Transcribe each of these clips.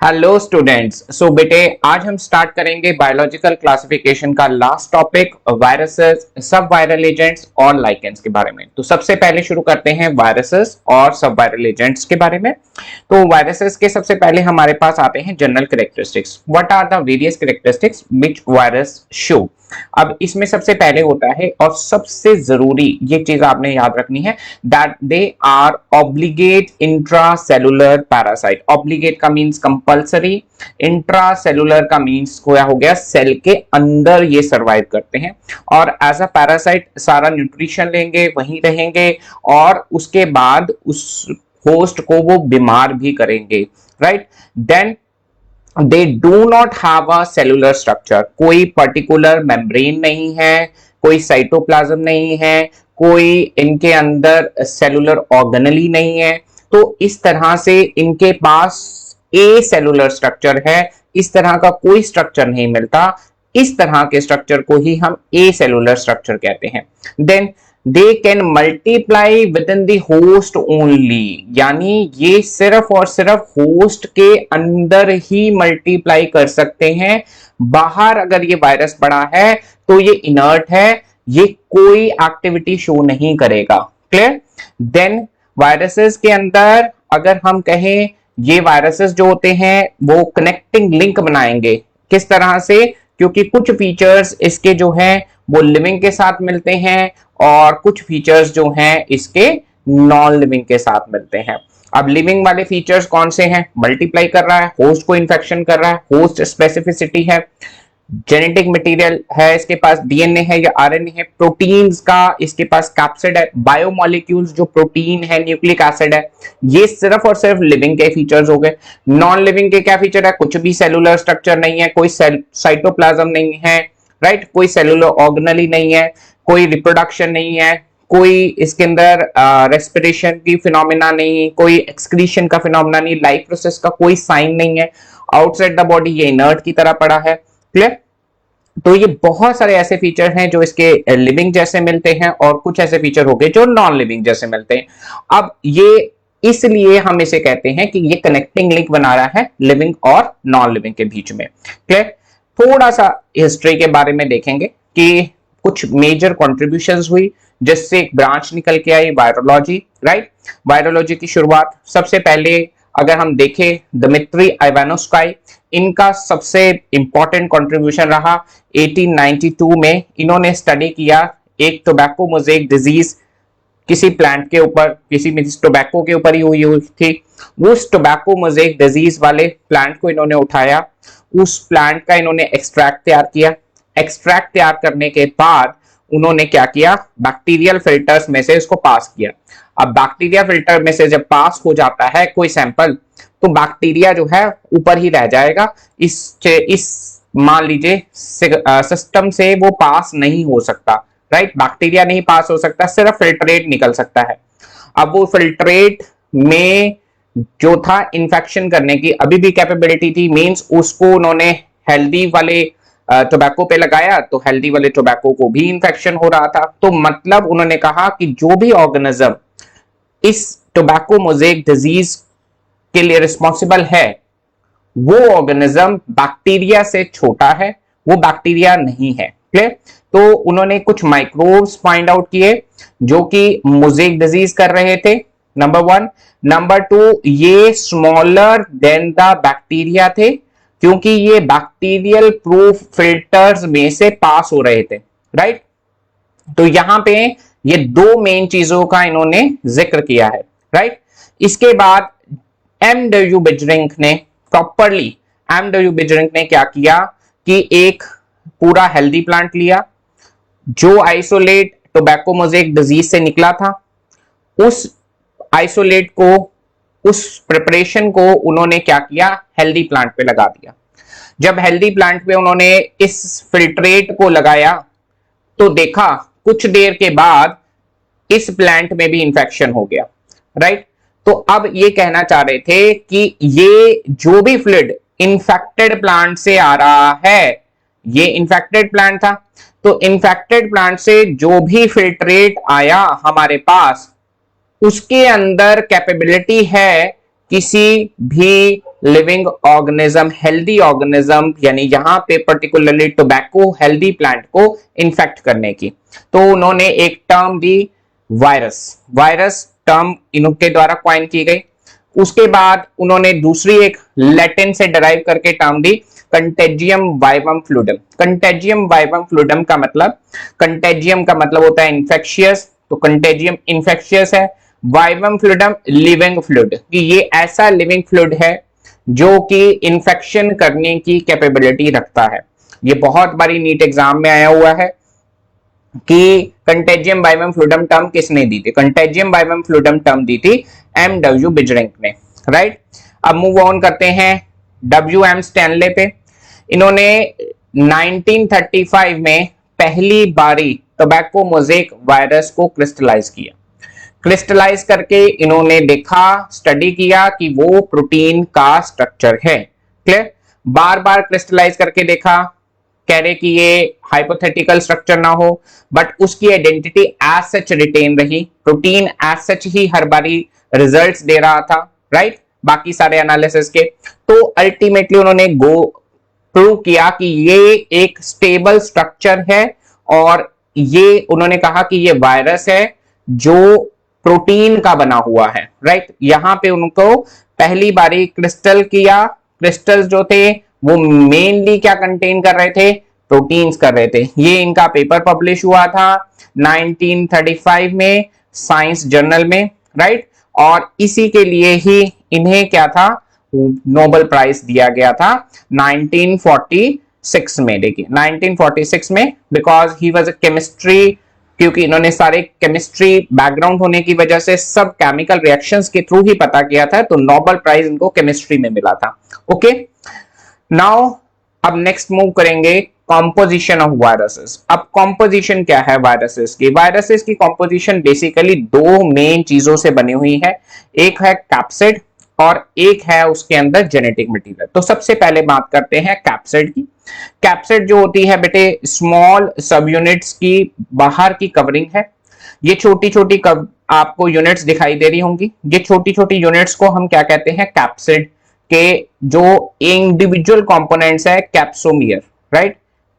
Hello students. सो बेटे आज हम स्टार्ट करेंगे बायोलॉजिकल क्लासिफिकेशन का लास्ट टॉपिक वायरसेस, सब वायरल एजेंट्स और लाइकेंस के बारे में। तो सबसे पहले शुरू करते हैं वायरसेस और सब वायरल एजेंट्स के बारे में। तो वायरसेस के सबसे पहले हमारे पास आते हैं general characteristics. What are the various characteristics which virus show. अब इसमें सबसे पहले होता है और सबसे जरूरी ये चीज आपने याद रखनी है that they are obligate intracellular parasite. Obligate का मींस कंपल्सरी, इंट्रासेलुलर का मींस क्या हो गया, सेल के अंदर ये सरवाइव करते हैं और एज अ पैरासाइट सारा न्यूट्रिशन लेंगे, वहीं रहेंगे और उसके बाद उस होस्ट को वो बीमार भी करेंगे। Right, then they do not have a cellular structure. कोई पर्टिकुलर मेम्ब्रेन नहीं है, कोई साइटोप्लाज्म नहीं है, कोई इनके अंदर सेलुलर ऑर्गेनेली नहीं है। तो इस तरह से इनके पास ए सेलुलर स्ट्रक्चर है। इस तरह का कोई स्ट्रक्चर नहीं मिलता। इस तरह के स्ट्रक्चर को ही हम ए सेलुलर स्ट्रक्चर कहते हैं। Then they can multiply within the host only, यानी ये सिर्फ और सिर्फ होस्ट के अंदर ही मल्टीप्लाई कर सकते हैं। बाहर अगर ये वायरस पड़ा है तो ये इनर्ट है, ये कोई एक्टिविटी शो नहीं करेगा। क्लियर। देन वायरसेस के अंदर अगर हम कहें, ये वायरसेस जो होते हैं वो कनेक्टिंग लिंक बनाएंगे। किस तरह से, क्योंकि कुछ फीचर्स इसके जो हैं वो लिविंग के साथ मिलते हैं और कुछ फीचर्स जो हैं इसके नॉन लिविंग के साथ मिलते हैं। अब लिविंग वाले फीचर्स कौन से हैं? मल्टीप्लाई कर रहा है, होस्ट को इन्फेक्शन कर रहा है, होस्ट स्पेसिफिसिटी है, जेनेटिक मटेरियल है, इसके पास डीएनए है या आरएनए है, प्रोटीन्स का इसके पास कैप्सिड है, बायोमोलिक्यूल्स जो प्रोटीन है, न्यूक्लिक एसिड है। ये सिर्फ और सिर्फ लिविंग के फीचर्स हो गए। नॉन लिविंग के क्या फीचर है? कुछ भी सेलुलर स्ट्रक्चर नहीं है, कोई साइटोप्लाज्म नहीं है, राइट, कोई सेलुलर ऑर्गेनेली नहीं है, कोई रिप्रोडक्शन नहीं है, कोई इसके अंदर रेस्पिरेशन की फिनोमिना नहीं, कोई एक्सक्रीशन का फिनोमिना नहीं, लाइफ प्रोसेस का कोई साइन नहीं है। आउटसाइड द बॉडी ये इनर्ट की तरह पड़ा है। क्लियर। तो ये बहुत सारे ऐसे फीचर हैं जो इसके लिविंग जैसे मिलते हैं और कुछ ऐसे फीचर हो गए जो नॉन लिविंग जैसे मिलते हैं। अब ये इसलिए हम इसे कहते हैं कि ये कनेक्टिंग लिंक बना रहा है लिविंग और नॉन लिविंग के बीच में। क्लियर। थोड़ा सा हिस्ट्री के बारे में देखेंगे कि कुछ मेजर कॉन्ट्रीब्यूशंस हुई जिससे एक ब्रांच निकल के आई, वायरोलॉजी। राइट, वायरोलॉजी की शुरुआत सबसे पहले अगर हम देखें दिमित्री इवानोस्काई, इनका सबसे इंपॉर्टेंट कंट्रीब्यूशन रहा 1892 में। इन्होंने स्टडी किया एक टोबैको मोज़ेक डिजीज, किसी प्लांट के ऊपर, किसी टोबैको के ऊपर ही हुई थी। उस टोबैको मोज़ेक डिजीज वाले प्लांट को इन्होंने उठाया, उस प्लांट का इन्होंने एक्सट्रैक्ट तैयार किया। एक्सट्रैक्ट तैयार करने के बाद उन्होंने क्या किया, बैक्टीरियल फिल्टर्स में से इसको पास किया। अब बैक्टीरिया फिल्टर में से जब पास हो जाता है कोई सैंपल, तो बैक्टीरिया जो है ऊपर ही रह जाएगा। इस मान लीजिए सिस्टम से वो पास नहीं हो सकता। राइट, बैक्टीरिया नहीं पास हो सकता, सिर्फ फिल्ट्रेट निकल सकता है। अब वो फिल्ट्रेट में जो था इन्फेक्शन करने की अभी भी कैपेबिलिटी थी, मींस उसको उन्होंने हेल्दी वाले टोबैको पे लगाया तो हेल्दी वाले टोबैको को भी इन्फेक्शन हो रहा था। तो मतलब उन्होंने कहा कि जो भी ऑर्गेनिज्म इस टोबैको मोज़ेक डिजीज के लिए रिस्पॉन्सिबल है वो ऑर्गेनिज्म बैक्टीरिया से छोटा है, वो बैक्टीरिया नहीं है। क्लियर। तो उन्होंने कुछ माइक्रोब्स फाइंड आउट किए जो कि मोज़ेक डिजीज कर रहे थे, नंबर 1। नंबर 2, ये स्मॉलर देन द बैक्टीरिया थे क्योंकि ये बैक्टीरियल प्रूफ फिल्टर्स में से पास हो रहे थे। राइट, तो यहां पे ये दो मेन चीजों का इन्होंने जिक्र किया है। राइट, इसके बाद एमडब्ल्यू बिजरिंक ने क्या किया कि एक पूरा हेल्दी प्लांट लिया जो आइसोलेट टोबैको मोज़ेक डिजीज से निकला था। उस आइसोलेट को, उस प्रिपरेशन को उन्होंने क्या किया, हेल्दी प्लांट पे लगा दिया। जब हेल्दी प्लांट पे उन्होंने इस फिल्ट्रेट को लगाया तो देखा कुछ देर के बाद इस प्लांट में भी इंफेक्शन हो गया। राइट, तो अब ये कहना चाह रहे थे कि ये जो भी फ्लूइड इन्फेक्टेड प्लांट से आ रहा है, ये इन्फेक्टेड प्लांट था, तो इन्फेक्टेड प्लांट से जो भी फिल्ट्रेट आया हमारे पास, उसके अंदर कैपेबिलिटी है किसी भी लिविंग ऑर्गेनिज्म, हेल्दी ऑर्गेनिज्म, यानी यहां पे पर्टिकुलरली टोबैको हेल्दी प्लांट को इन्फेक्ट करने की। तो उन्होंने एक टर्म दी वायरस, वायरस टर्म इनके द्वारा कॉइन की गई। उसके बाद उन्होंने दूसरी एक लैटिन से डराइव करके टर्म दी contagium vivum fluidum. Contagium vivum fluidum का मतलब, कंटेजियम का मतलब होता है इन्फेक्शियस, तो कंटेजियम इन्फेक्शियस है, वाइवम फ्लूइडम लिविंग फ्लूइड, कि ये ऐसा लिविंग फ्लूइड है जो कि इन्फेक्शन करने की कैपेबिलिटी रखता है। ये बहुत बारी नीट एग्जाम में आया हुआ है कि कंटेजियम वाइवम फ्लूइडम टर्म किसने दी थी? कंटेजियम वाइवम फ्लूइडम टर्म दी थी एमडब्ल्यू बिजरिंक ने, राइट। अब मूव ऑन करते हैं डब्ल्यू एम स्टैनले पे। इन्होंने 1935 में पहली बारी टोबैको मोज़ेक वायरस को क्रिस्टलाइज किया। क्रिस्टलाइज करके इन्होंने देखा, स्टडी किया कि वो प्रोटीन का स्ट्रक्चर है। क्लियर? बार बार क्रिस्टलाइज करके देखा, कह रहे कि ये हाइपोथेटिकल स्ट्रक्चर ना हो, बट उसकी आइडेंटिटी एज सच रिटेन रही, प्रोटीन एज सच ही हर बारी रिजल्ट्स दे रहा था, राइट, बाकी सारे एनालिसिस के। तो अल्टीमेटली उन्होंने प्रूव किया कि ये एक स्टेबल स्ट्रक्चर है, और ये उन्होंने कहा कि ये वायरस है जो प्रोटीन का बना हुआ है, राइट। यहां पे उनको पहली बारी क्रिस्टल किया, क्रिस्टल्स जो थे वो मेनली क्या कंटेन कर रहे थे? प्रोटीन्स कर रहे थे। ये इनका पेपर पब्लिश हुआ था 1935 में साइंस जर्नल में, राइट। और इसी के लिए ही इन्हें क्या था? नोबेल प्राइज दिया गया था 1946 में। देखिए 1946 में, because he was a chemistry, क्योंकि इन्होंने सारे केमिस्ट्री बैकग्राउंड होने की वजह से सब केमिकल रिएक्शंस के थ्रू ही पता किया था, तो नोबेल प्राइज इनको केमिस्ट्री में मिला था। ओके, नाउ अब नेक्स्ट मूव करेंगे कॉम्पोजिशन ऑफ वायरसेस। अब कॉम्पोजिशन क्या है वायरसेस की? वायरसेस की कॉम्पोजिशन बेसिकली दो मेन चीजों से बनी हुई है, एक है कैप्सिड और एक है उसके अंदर जेनेटिक मटेरियल। तो सबसे पहले बात करते हैं कैप्सिड की। कैप्सिड जो होती है बेटे, स्मॉल सब यूनिट्स की बाहर की कवरिंग है। ये छोटी छोटी आपको यूनिट्स दिखाई दे रही होंगी, ये छोटी छोटी यूनिट्स को हम क्या कहते हैं? कैप्सिड के जो इंडिविजुअल कंपोनेंट्स है कैप्सोमियर, राइट,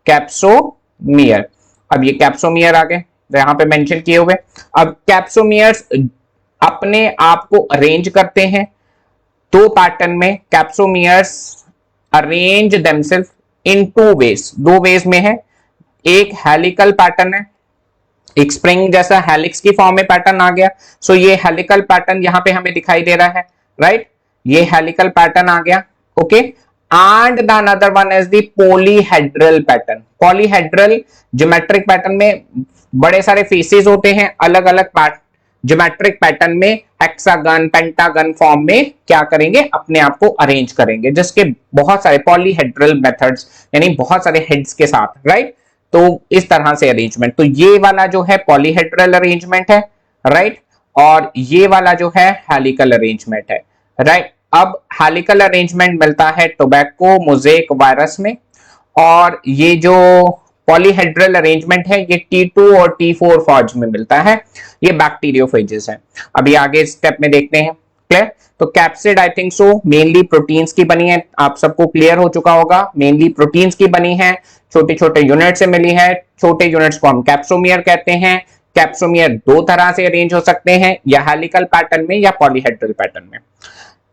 कैप्सोमियर। अब ये कैप्सोमियर आ गए यहां पे मेंशन किए हुए। अब कैप्सोमियर्स अपने आप को अरेंज करते हैं दो पैटर्न में। Capsomeres arrange themselves in two ways, दो वेज में है। एक हेलिकल पैटर्न है, एक स्प्रिंग जैसा हेलिक्स की फॉर्म में पैटर्न आ गया। सो ये हेलिकल पैटर्न यहां पे हमें दिखाई दे रहा है, राइट, ये हेलिकल पैटर्न आ गया। Okay, and the another one is the polyhedral pattern. Polyhedral geometric pattern में बड़े सारे फेसेस होते हैं, अलग अलग ज्योमेट्रिक पैटर्न में हेक्सागन पेंटागन फॉर्म में क्या करेंगे? अपने आप को अरेंज करेंगे, जिसके बहुत सारे पॉलीहेड्रल मेथड्स, यानी बहुत सारे हेड्स के साथ, राइट। तो इस तरह से अरेंजमेंट, तो ये वाला जो है पॉलीहेड्रल अरेंजमेंट है, राइट, और ये वाला जो है हेलिकल अरेंजमेंट है, राइट। अब हेलिकल अरेंजमेंट मिलता है टोबैको मोज़ेक वायरस में, और ये जो पॉलीहेड्रल अरेंजमेंट है ये T2 और T4 फॉज में मिलता है। ये बैक्टीरियोफेजेस है। अभी आगे स्टेप में देखते हैं। क्लियर? तो capsid I think so mainly proteins की बनी है, आप सबको क्लियर हो चुका होगा, मेनली प्रोटीन्स की बनी है, छोटे छोटे यूनिट से मिली है। छोटे यूनिट्स को हम कैप्सोमियर कहते हैं। कैप्सोमियर दो तरह से अरेंज हो सकते हैं, या हेलिकल पैटर्न में या पॉलीहेड्रल पैटर्न में।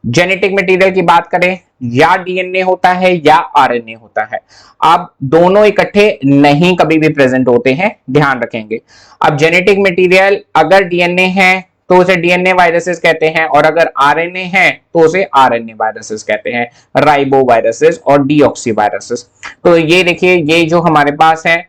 जेनेटिक मटेरियल की बात करें, या डीएनए होता है या आरएनए होता है। अब दोनों इकट्ठे नहीं कभी भी प्रेजेंट होते हैं, ध्यान रखेंगे। अब जेनेटिक मटेरियल अगर डीएनए है तो उसे डीएनए वायरसेस कहते हैं, और अगर आरएनए है तो उसे आरएनए वायरसेस कहते हैं, राइबो वायरसेस और डीऑक्सी वायरसेस। तो ये देखिए, ये जो हमारे पास है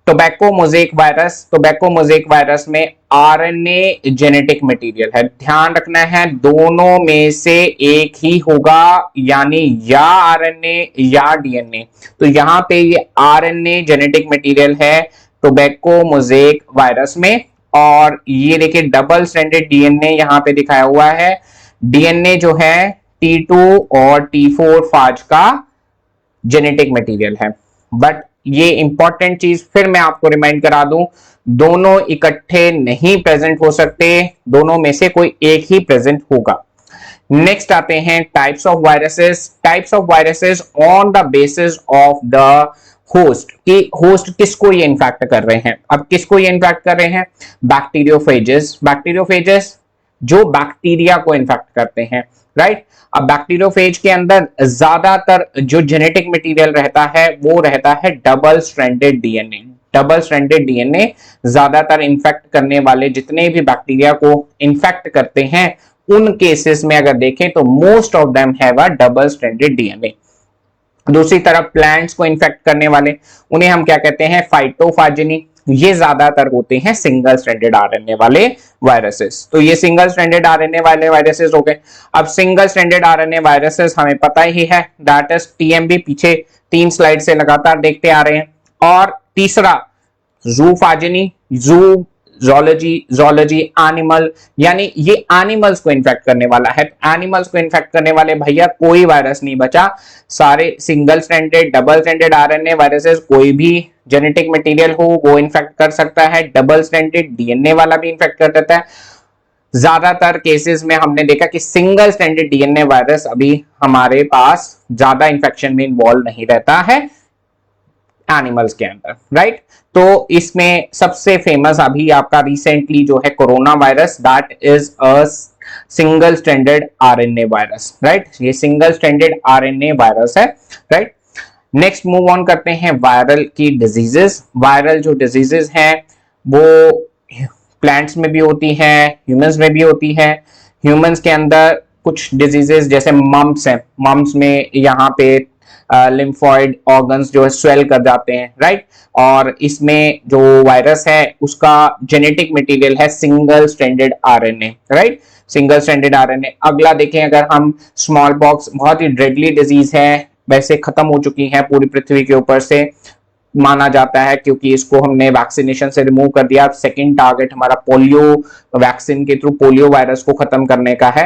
tobacco mosaic virus, tobacco mosaic virus में आरएनए जेनेटिक मटेरियल है। ध्यान रखना है दोनों में से एक ही होगा, यानी या आरएनए या डीएनए। तो यहां पे ये आरएनए जेनेटिक मटेरियल है टोबैको मोज़ेक वायरस में, और ये देखिए डबल स्ट्रैंडेड डीएनए यहां पे दिखाया हुआ है। डीएनए जो है T2 और T4 फाज का जेनेटिक मटेरियल है। बट ये इंपॉर्टेंट चीज फिर मैं आपको रिमाइंड करा दूं, दोनों इकट्ठे नहीं प्रेजेंट हो सकते, दोनों में से कोई एक ही प्रेजेंट होगा। नेक्स्ट आते हैं types of viruses. Types of viruses on the basis of the host, कि होस्ट किसको ये इन्फेक्ट कर रहे हैं। अब किसको ये इन्फेक्ट कर रहे हैं? बैक्टीरियोफेजेस। बैक्टीरियोफेजेस जो बैक्टीरिया को इन्फेक्ट करते हैं, राइट। अब बैक्टीरियोफेज के अंदर ज्यादातर जो जेनेटिक मटेरियल रहता है वो रहता है double stranded DNA. Double stranded DNA ज्यादातर इन्फेक्ट करने वाले जितने भी बैक्टीरिया को इन्फेक्ट करते हैं उन केसेस में अगर देखें तो most of them have a double stranded DNA. दूसरी तरफ प्लांट्स को इन्फेक्ट करने वाले उन्हें हम क्या कहते हैं? फाइटोफाजिनी। ये ज्यादातर होते हैं सिंगल स्ट्रैंडेड आरएनए वाले वायरसेस। तो ये सिंगल स्ट्रैंडेड आरएनए वाले वायरसेस हो गए। अब सिंगल स्ट्रैंडेड आरएनए वायरसेस हमें पता ही है, दैट इज टीएमबी। पीछे 3 स्लाइड से लगातार देखते आ रहे हैं। और तीसरा जूफाजिनी, जू जोलॉजी एनिमल, यानी ये एनिमल्स को इन्फेक्ट करने वाला है। एनिमल्स को इन्फेक्ट करने वाले भैया कोई वायरस नहीं बचा, सारे single stranded double stranded RNA viruses. कोई भी जेनेटिक मटेरियल हो वो इन्फेक्ट कर सकता है, डबल स्ट्रैंडेड डीएनए वाला भी इन्फेक्ट कर देता है। ज्यादातर केसेस में हमने देखा कि सिंगल स्ट्रैंडेड डीएनए वायरस अभी हमारे पास ज्यादा इन्फेक्शन में इन्वॉल्व नहीं रहता है एनिमल्स के अंदर, राइट। तो इसमें सबसे फेमस अभी आपका रिसेंटली जो है corona virus, that is a single stranded RNA virus, right. ये सिंगल स्ट्रैंडेड आरएनए वायरस है, राइट। नेक्स्ट मूव ऑन करते हैं वायरल की डिजीजेस। वायरल जो डिजीजेस हैं वो प्लांट्स में भी होती हैं, ह्यूमंस में भी होती है। ह्यूमंस के अंदर कुछ डिजीजेस जैसे मम्प्स हैं, मम्प्स में यहाँ पे लिम्फॉइड ऑर्गन्स जो है स्वेल कर जाते हैं, राइट। और इसमें जो वायरस है उसका जेनेटिक मटेरियल है single stranded RNA, right, single stranded RNA. अगला देखें अगर हम, स्मॉल पॉक्स बहुत ही डेडली डिजीज है, वैसे खत्म हो चुकी है पूरी पृथ्वी के ऊपर से माना जाता है क्योंकि इसको हमने वैक्सीनेशन से रिमूव कर दिया। सेकंड टारगेट हमारा पोलियो वैक्सीन के थ्रू पोलियो वायरस को खत्म करने का है।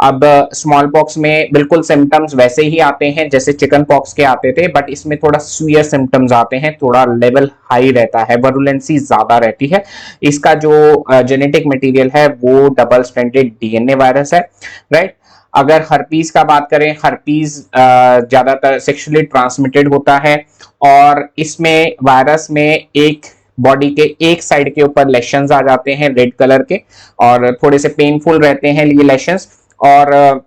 अब स्मॉल पॉक्स में बिल्कुल सिम्टम्स वैसे ही आते हैं जैसे चिकन पॉक्स के आते थे, बट इसमें थोड़ा सीवियर सिम्टम्स आते हैं, थोड़ा लेवल हाई रहता है, वरुलेंसी ज्यादा रहती है। इसका जो जेनेटिक मटेरियल है वो डबल स्ट्रैंडेड डीएनए वायरस है, राइट। अगर हर्पीज का बात करें, हर्पीज ज्यादातर सेक्सुअली ट्रांसमिटेड होता है और इसमें वायरस में एक बॉडी के एक साइड के ऊपर लेशंस आ जाते हैं रेड कलर के और थोड़े से पेनफुल रहते हैं ये लेशंस। और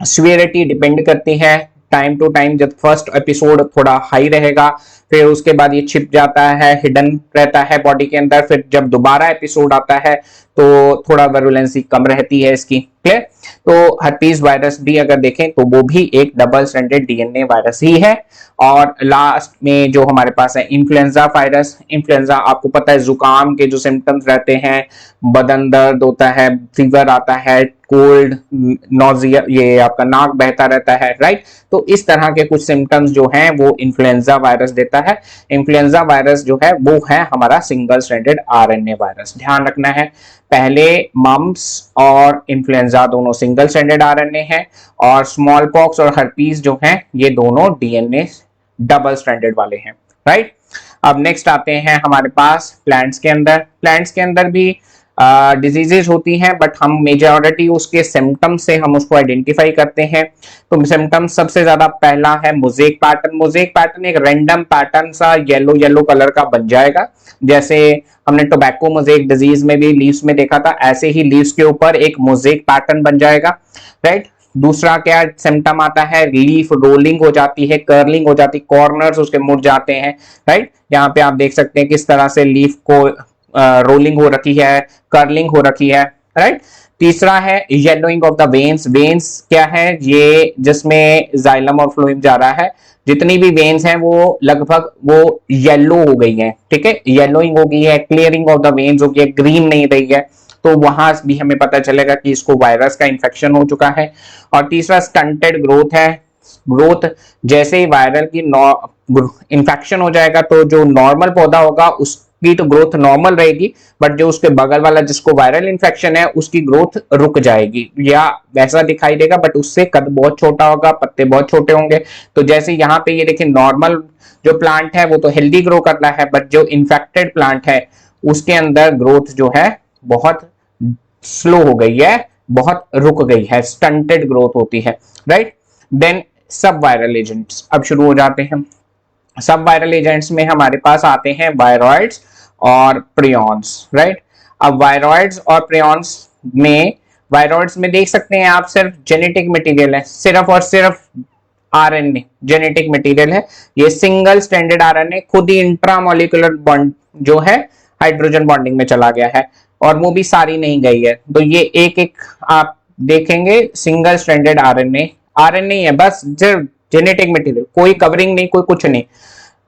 सीवियरिटी डिपेंड करती है टाइम टू टाइम। जब फर्स्ट एपिसोड थोड़ा हाई रहेगा, फिर उसके बाद ये छिप जाता है, हिडन रहता है बॉडी के अंदर। फिर जब दोबारा एपिसोड आता है तो थोड़ा वायरुलेंसी कम रहती है इसकी, क्लियर। तो हर्पीज वायरस भी अगर देखें तो वो भी एक डबल स्ट्रैंडेड डीएनए वायरस ही है। और लास्ट में जो हमारे पास है इन्फ्लुएंजा वायरस। इन्फ्लुएंजा आपको पता है जुकाम के जो सिम्टम्स रहते हैं, बदन दर्द होता है, फीवर आता है, कोल्ड, नोजिया, ये आपका नाक बहता रहता है, राइट। तो इस तरह के कुछ सिम्टम्स जो हैं वो इन्फ्लुएंजा वायरस देता है। इन्फ्लुएंजा वायरस जो है वो है हमारा सिंगल स्ट्रैंडेड आरएनए वायरस। ध्यान रखना है, पहले मम्प्स और इन्फ्लुएंजा दोनों सिंगल स्ट्रैंडेड आरएनए है और स्मॉल पॉक्स और हर्पीज जो हैं ये दोनों डीएनए डबल स्ट्रैंडेड वाले हैं, राइट। अब नेक्स्ट आते हैं हमारे पास प्लांट्स के अंदर। प्लांट्स के अंदर भी डिजीजेज होती हैं, बट हम मेजॉरिटी उसके सिम्टम्स से हम उसको आइडेंटिफाई करते हैं। तो सिम्टम्स सबसे ज्यादा पहला है मोज़ेक पैटर्न। मोज़ेक पैटर्न एक रैंडम पैटर्न सा येलो येलो कलर का बन जाएगा, जैसे हमने टोबैको मोज़ेक डिजीज में भी लीव्स में देखा था, ऐसे ही लीव्स के ऊपर एक मोज़ेक पैटर्न बन जाएगा, राइट। दूसरा क्या सिम्टम आता है, लीफ रोलिंग हो जाती है, कर्लिंग हो जाती है, कॉर्नर्स उसके मुड़ जाते हैं, राइट। यहाँ पे आप देख सकते हैं किस तरह से लीफ को रोलिंग हो रखी है, कर्लिंग हो रखी है, राइट। तीसरा है yellowing of the veins. Veins क्या है, ये जिसमें जाइलम और फ्लोएम जा रहा है, जितनी भी वेन्स हैं वो लगभग वो येलो हो गई हैं, ठीक है, येलोइंग हो गई है, क्लियरिंग ऑफ द वेन्स हो गई है, ग्रीन नहीं रही है। तो वहां भी हमें पता चलेगा कि इसको वायरस का इन्फेक्शन हो चुका है। और तीसरा स्टंटेड ग्रोथ है। ग्रोथ जैसे ही वायरल की इन्फेक्शन हो जाएगा तो जो नॉर्मल पौधा होगा उसकी तो ग्रोथ नॉर्मल रहेगी, बट जो उसके बगल वाला जिसको वायरल इन्फेक्शन है उसकी ग्रोथ रुक जाएगी या वैसा दिखाई देगा, बट उससे कद बहुत छोटा होगा, पत्ते बहुत छोटे होंगे। तो जैसे यहाँ पे ये देखिए नॉर्मल जो प्लांट है वो तो हेल्दी ग्रो कर रहा है, बट जो इन्फेक्टेड प्लांट है उसके अंदर ग्रोथ जो है बहुत स्लो हो गई है, बहुत रुक गई है, स्टंटेड ग्रोथ होती है, राइट। देन सब वायरल एजेंट्स अब शुरू हो जाते हैं। सब वायरल एजेंट्स में हमारे पास आते हैं वायरॉइड्स और प्रियॉन्स, राइट। अब वायरॉइड्स और प्रियॉन्स में, वायरॉइड्स में देख सकते हैं आप सिर्फ जेनेटिक मटेरियल है, सिर्फ और सिर्फ आरएनए जेनेटिक मटेरियल है। ये सिंगल स्ट्रैंडेड आरएनए खुद ही इंट्रामोलिकुलर बॉन्ड जो है हाइड्रोजन बॉन्डिंग में चला गया है, और वो भी सारी नहीं गई है। तो ये एक एक आप देखेंगे सिंगल स्ट्रैंडेड आरएनए, आरएनए है बस, सिर्फ जेनेटिक मटेरियल, कोई कवरिंग नहीं, कोई कुछ नहीं।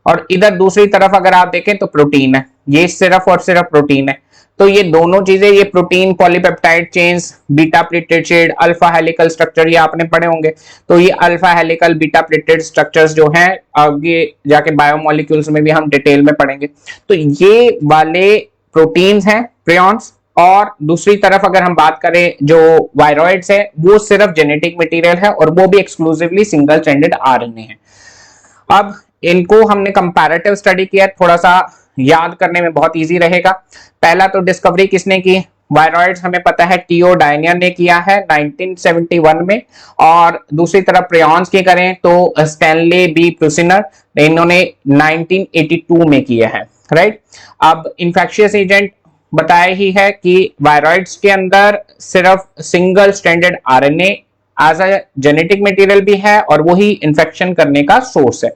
और इधर दूसरी तरफ अगर आप देखें तो प्रोटीन है, ये सिर्फ और सिर्फ प्रोटीन है। तो ये दोनों चीजें, ये protein polypeptide chains, beta pleated chain, alpha helical structure, ये आपने पढ़े होंगे। तो ये alpha helical beta pleated structures जो हैं आगे जाके बायोमोलिक्यूल्स में भी हम डिटेल में पढ़ेंगे। तो ये वाले प्रोटीन्स हैं प्रियॉन्स। और दूसरी तरफ अगर हम बात करें जो वायरॉइड्स है, वो सिर्फ जेनेटिक मटेरियल है और वो भी एक्सक्लूसिवली सिंगल स्ट्रैंडेड आरएनए है। अब इनको हमने कंपैरेटिव स्टडी किया, थोड़ा सा याद करने में बहुत इजी रहेगा। पहला तो डिस्कवरी किसने की, वायरॉइड्स हमें पता है टीओ डायनियर ने किया है 1971 में, और दूसरी तरफ प्रियॉन्स की करें तो स्टैनले बी प्रूसिनर, इन्होंने 1982 में किया है, राइट। अब इंफेक्शियस एजेंट बताया ही है कि वायरॉइड्स के अंदर सिर्फ single stranded RNA as a genetic material भी है और वही इंफेक्शन करने का सोर्स है।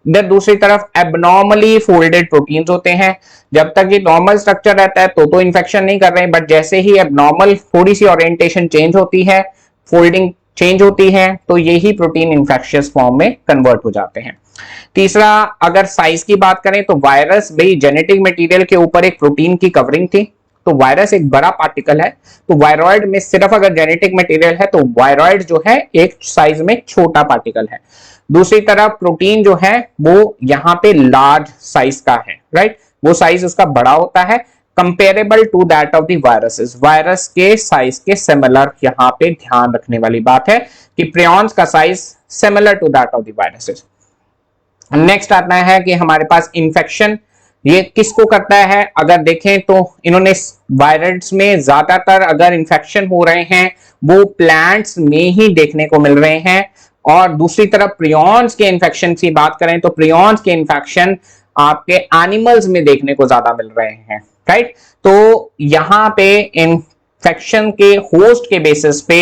इधर दूसरी तरफ एबनॉर्मली फोल्डेड प्रोटीन्स होते हैं। जब तक ये नॉर्मल स्ट्रक्चर रहता है तो इन्फेक्शन नहीं कर रहे, बट जैसे ही एबनॉर्मल थोड़ी सी ओरिएंटेशन चेंज होती है, फोल्डिंग चेंज होती है, तो यही प्रोटीन इंफेक्शियस फॉर्म में कन्वर्ट हो जाते हैं। तीसरा, अगर साइज की बात करें तो वायरस भाई जेनेटिक मटेरियल के ऊपर एक प्रोटीन की कवरिंग थी, तो वायरस एक बड़ा पार्टिकल है। तो वायरॉइड में सिर्फ अगर जेनेटिक मटेरियल है तो वायरॉइड जो है एक साइज में छोटा पार्टिकल है। दूसरी तरफ प्रोटीन जो है वो यहाँ पे लार्ज साइज का है, राइट। वो साइज उसका बड़ा होता है, comparable to that of the viruses, virus के साइज के सिमिलर। यहाँ पे ध्यान रखने वाली बात है कि प्रियॉन्स का size similar to that of the viruses. Next आता है कि हमारे पास इंफेक्शन, ये किसको करता है, अगर देखें तो इन्होंने वायरस में ज्यादातर अगर इंफेक्शन हो रहे हैं वो प्लांट्स में ही देखने को मिल रहे हैं। और दूसरी तरफ प्रियॉन्स के इन्फेक्शन की बात करें तो प्रियॉन्स के इन्फेक्शन आपके एनिमल्स में देखने को ज्यादा मिल रहे हैं, राइट। तो यहाँ पे इन्फेक्शन के होस्ट के बेसिस पे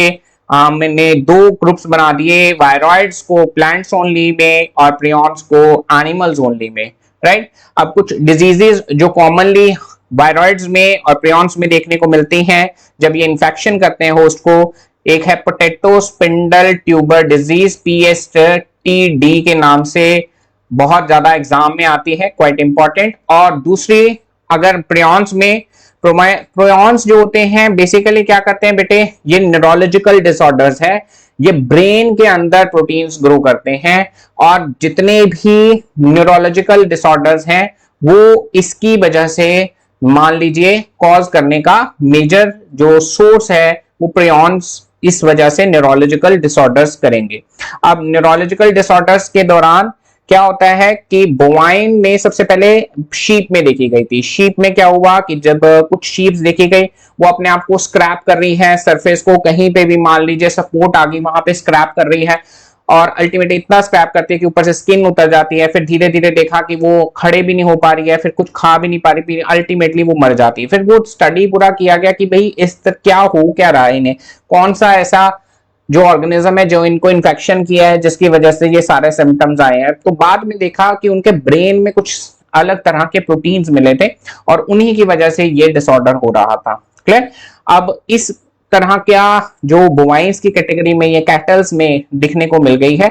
मैंने दो ग्रुप्स बना दिए, वायरॉइड्स को प्लांट्स ओनली में और प्रियॉन्स को एनिमल्स ओनली में, राइट। अब कुछ डिजीजेस जो कॉमनली वायरॉइड्स में और प्रियॉन्स में देखने को मिलती हैं जब ये इन्फेक्शन करते हैं होस्ट को, एक है potato spindle tuber disease, PSTD के नाम से बहुत ज्यादा एग्जाम में आती है, क्वाइट इंपॉर्टेंट। और दूसरी अगर प्रियॉन्स में, प्रियॉन्स जो होते हैं बेसिकली क्या करते हैं बेटे, ये न्यूरोलॉजिकल डिसऑर्डर्स है, ये ब्रेन के अंदर प्रोटीन्स ग्रो करते हैं, और जितने भी न्यूरोलॉजिकल डिसऑर्डर्स हैं वो इसकी वजह से मान लीजिए कॉज करने का मेजर जो सोर्स है वो प्रियॉन्स इस वजह से न्यूरोलॉजिकल डिसऑर्डर्स करेंगे। अब न्यूरोलॉजिकल डिसऑर्डर्स के दौरान क्या होता है कि बोवाइन में सबसे पहले शीप में देखी गई थी। शीप में क्या हुआ कि जब कुछ शीप्स देखी गई वो अपने आप को स्क्रैप कर रही है, सरफेस को कहीं पे भी मान लीजिए सपोर्ट आ गई वहां पे स्क्रैप कर रही है, और अल्टीमेटली इतना स्क्रैप करती है कि ऊपर से स्किन उतर जाती है। फिर धीरे धीरे देखा कि वो खड़े भी नहीं हो पा रही है, फिर कुछ खा भी नहीं पा रही, अल्टीमेटली वो मर जाती है। फिर वो स्टडी पूरा किया गया कि भाई इस क्या हो क्या रहा है, इन्हें कौन सा ऐसा जो ऑर्गेनिज्म है जो इनको इन्फेक्शन किया है जिसकी वजह से ये सारे सिम्टम्स आए हैं। तो बाद में देखा कि उनके ब्रेन में कुछ अलग तरह के प्रोटीन्स मिले थे और उन्हीं की वजह से ये डिसऑर्डर हो रहा था। क्लियर। अब इस तरह क्या जो बोवाइंस की कैटेगरी में, ये कैटल्स में दिखने को मिल गई है,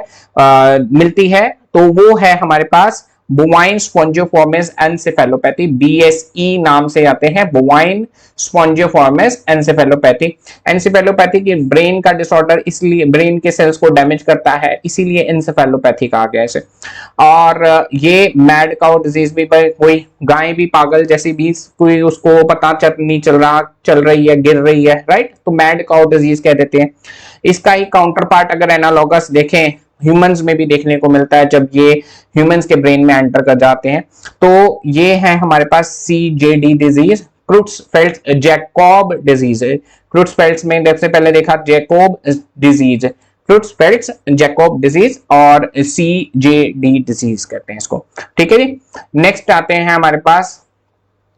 मिलती है, तो वो है हमारे पास बोवाइन स्पॉन्जियोफॉर्मिस एनसेफेलोपैथी, BSE नाम से आते हैं, बोवाइन स्पॉन्जियोफॉर्मिस एनसेफेलोपैथी। एनसेफेलोपैथी की ब्रेन का डिसऑर्डर, इसलिए ब्रेन के सेल्स को डैमेज करता है, इसीलिए एनसेफेलोपैथी कहा गया इसे। और ये मैड काउ डिजीज भी, कोई गाय भी पागल जैसी भी, कोई उसको पता नहीं चल रही है, गिर रही है, राइट, तो मैड काउ डिजीज कह देते हैं। इसका ही काउंटर पार्ट अगर एनालॉगस देखें ह्यूमंस में भी देखने को मिलता है, जब ये ह्यूमंस के ब्रेन में एंटर कर जाते हैं, तो ये है हमारे पास CJD डिजीज, क्रुट्सफेल्ड जैकब डिजीज है, क्रुट्सफेल्ड्स में सबसे पहले देखा जैकोब डिजीज, क्रुट्सफेल्ड्स जैकोब डिजीज और CJD डिजीज कहते हैं इसको, ठीक है जी। नेक्स्ट आते हैं हमारे पास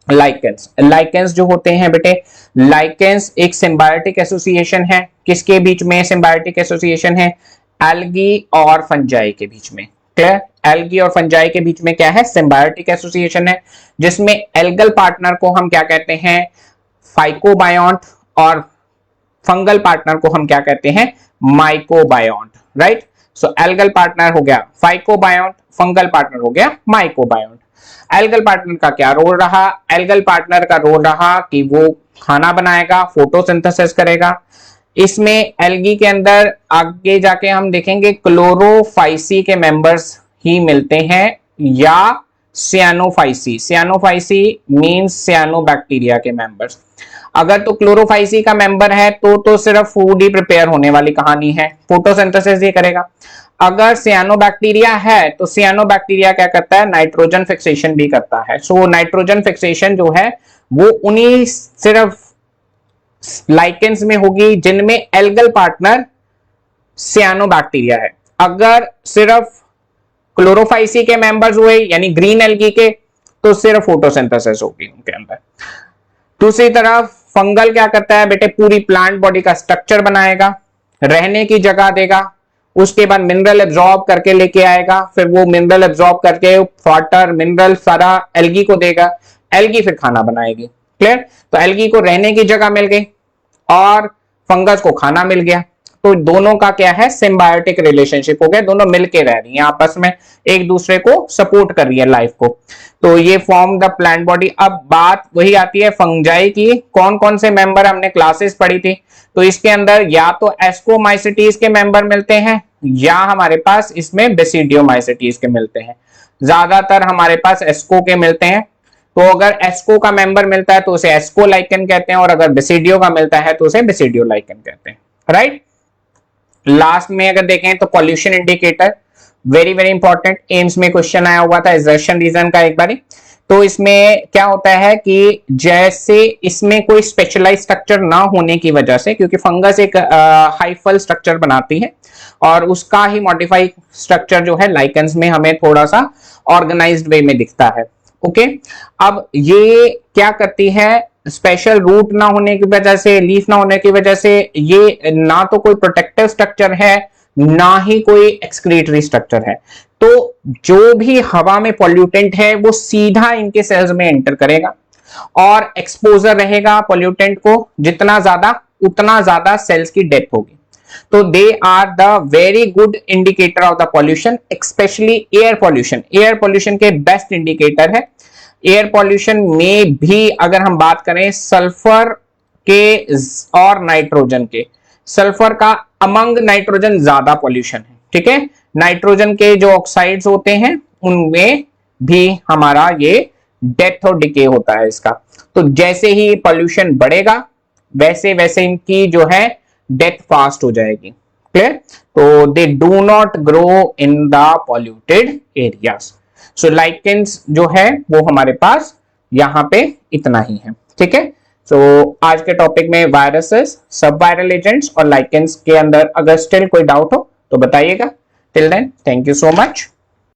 लाइकेंस। लाइकेंस जो होते हैं बेटे, लाइकेंस एक सिम्बायोटिक एसोसिएशन है। किसके बीच में सिम्बायोटिक एसोसिएशन है? एल्गी और फंजाई के बीच में। क्लियर? एल्गी और फंजाई के बीच में क्या है? सिम्बायोटिक एसोसिएशन है, जिसमें एल्गल पार्टनर को हम क्या कहते हैं? फाइकोबायोन्ट, और फंगल पार्टनर को हम क्या कहते हैं? माइकोबायोन्ट, राइट। सो एल्गल पार्टनर हो गया फाइकोबायोन्ट, फंगल पार्टनर हो गया माइकोबायोन्ट। एल्गल पार्टनर का क्या रोल रहा? एल्गल पार्टनर का रोल रहा कि वो खाना बनाएगा, फोटोसिंथेसिस करेगा। इसमें एल्गी के अंदर आगे जाके हम देखेंगे क्लोरोफाइसी के मेंबर्स ही मिलते हैं, या सियानोफाइसी। सियानोफाइसी मींस सियानोबैक्टीरिया के मेंबर्स। अगर तो क्लोरोफाइसी का मेंबर है तो सिर्फ फूड ही प्रिपेयर होने वाली कहानी है, फोटोसिंथेसिस ही करेगा। अगर सियानोबैक्टीरिया है तो सियानोबैक्टीरिया क्या करता है? नाइट्रोजन फिक्सेशन भी करता है। सो नाइट्रोजन फिक्सेशन जो है वो उन्हीं सिर्फ लाइकेंस में होगी जिनमें एल्गल पार्टनर सियानोबैक्टीरिया है। अगर सिर्फ क्लोरोफाइसी के मेंबर्स हुए यानी ग्रीन एल्गी के, तो सिर्फ फोटोसिंथेसिस होगी उनके अंदर। दूसरी तरफ फंगल क्या करता है बेटे? पूरी प्लांट बॉडी का स्ट्रक्चर बनाएगा, रहने की जगह देगा, उसके बाद मिनरल एब्जॉर्ब करके लेके आएगा, फिर वो मिनरल एब्जॉर्ब करके वाटर मिनरल सारा एल्गी को देगा, एल्गी फिर खाना बनाएगी। क्लियर? तो एल्गी को रहने की जगह मिल गई और फंगस को खाना मिल गया, तो दोनों का क्या है? सिम्बायोटिक रिलेशनशिप हो गया, दोनों मिलके रह रही हैं आपस में, एक दूसरे को सपोर्ट कर रही है लाइफ को। तो ये फॉर्म द प्लांट बॉडी। अब बात वही आती है फंजाई की, कौन कौन से मेंबर हमने क्लासेस पढ़ी थी, तो इसके अंदर या तो एस्कोमाइसिटीज के मेंबर मिलते हैं या हमारे पास इसमें बेसिडियोमाइसिटीज के मिलते हैं। ज्यादातर हमारे पास एस्को के मिलते हैं, तो अगर एस्को का मेंबर मिलता है तो उसे एस्कोलाइकन कहते हैं, और अगर बेसिडियो का मिलता है तो उसे बेसिडियोलाइकन कहते हैं, राइट। लास्ट में अगर देखें तो pollution indicator, very very important, AIIMS में क्वेश्चन आया हुआ था एजर्शन रीजन का एक बारी। तो इसमें क्या होता है कि जैसे इसमें कोई स्पेशलाइज स्ट्रक्चर ना होने की वजह से, क्योंकि फंगस एक हाइफल स्ट्रक्चर बनाती है और उसका ही मॉडिफाइड स्ट्रक्चर जो है लाइकेंस में हमें थोड़ा सा ऑर्गेनाइज्ड वे में दिखता है। ओके, अब ये क्या करती है? स्पेशल रूट ना होने की वजह से, लीफ ना होने की वजह से, ये ना तो कोई प्रोटेक्टिव स्ट्रक्चर है ना ही कोई एक्सक्रीटरी स्ट्रक्चर है, तो जो भी हवा में पॉल्यूटेंट है वो सीधा इनके सेल्स में एंटर करेगा और एक्सपोजर रहेगा पॉल्यूटेंट को, जितना ज्यादा उतना ज्यादा सेल्स की डेथ होगी। तो they are the very good indicator of the pollution, specially air pollution. Air pollution के बेस्ट इंडिकेटर है। एयर पॉल्यूशन में भी अगर हम बात करें सल्फर के और नाइट्रोजन के, सल्फर का अमंग नाइट्रोजन ज्यादा पॉल्यूशन है, ठीक है। नाइट्रोजन के जो ऑक्साइड्स होते हैं उनमें भी हमारा ये डेथ और डिके होता है इसका। तो जैसे ही पॉल्यूशन बढ़ेगा वैसे वैसे इनकी जो है डेथ फास्ट हो जाएगी। क्लियर? तो दे do not grow in the polluted areas. So lichens जो है वो हमारे पास यहां पे इतना ही है, ठीक है। सो आज के टॉपिक में वायरसेस, सब वायरल एजेंट्स और लाइकेंस के अंदर अगर स्टिल कोई डाउट हो तो बताइएगा। Till then, thank you so much.